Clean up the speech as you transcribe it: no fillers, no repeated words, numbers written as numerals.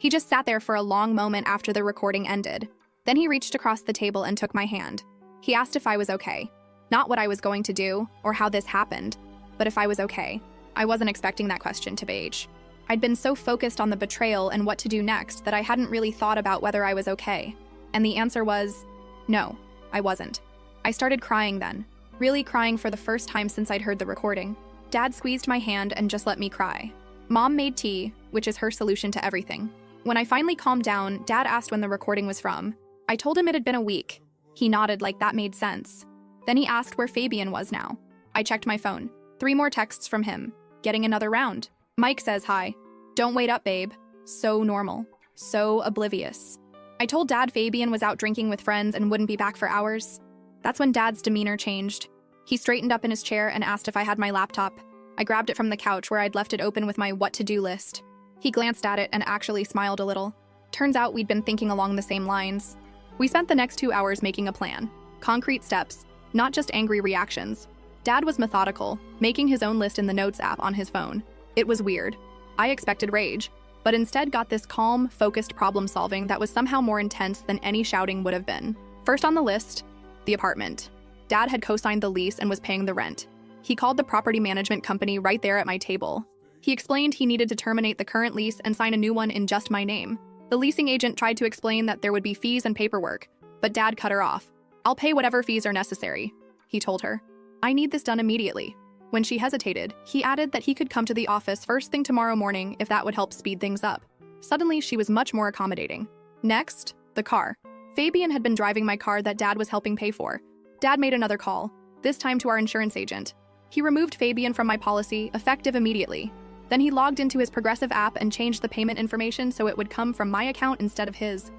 He just sat there for a long moment after the recording ended. Then he reached across the table and took my hand. He asked if I was okay. Not what I was going to do or how this happened, but if I was okay. I wasn't expecting that question to Paige. I'd been so focused on the betrayal and what to do next that I hadn't really thought about whether I was okay. And the answer was, no, I wasn't. I started crying then, really crying for the first time since I'd heard the recording. Dad squeezed my hand and just let me cry. Mom made tea, which is her solution to everything. When I finally calmed down, Dad asked when the recording was from. I told him it had been a week. He nodded like that made sense. Then he asked where Fabian was now. I checked my phone. 3 more texts from him. Getting another round. Mike says hi. Don't wait up, babe. So normal. So oblivious. I told Dad Fabian was out drinking with friends and wouldn't be back for hours. That's when Dad's demeanor changed. He straightened up in his chair and asked if I had my laptop. I grabbed it from the couch where I'd left it open with my what-to-do list. He glanced at it and actually smiled a little. Turns out we'd been thinking along the same lines. We spent the next 2 hours making a plan. Concrete steps, not just angry reactions. Dad was methodical, making his own list in the Notes app on his phone. It was weird. I expected rage, but instead got this calm, focused problem-solving that was somehow more intense than any shouting would have been. First on the list, the apartment. Dad had co-signed the lease and was paying the rent. He called the property management company right there at my table. He explained he needed to terminate the current lease and sign a new one in just my name. The leasing agent tried to explain that there would be fees and paperwork, but Dad cut her off. I'll pay whatever fees are necessary, he told her. I need this done immediately. When she hesitated, he added that he could come to the office first thing tomorrow morning if that would help speed things up. Suddenly, she was much more accommodating. Next, the car. Fabian had been driving my car that Dad was helping pay for. Dad made another call, this time to our insurance agent. He removed Fabian from my policy, effective immediately. Then he logged into his Progressive app and changed the payment information so it would come from my account instead of his.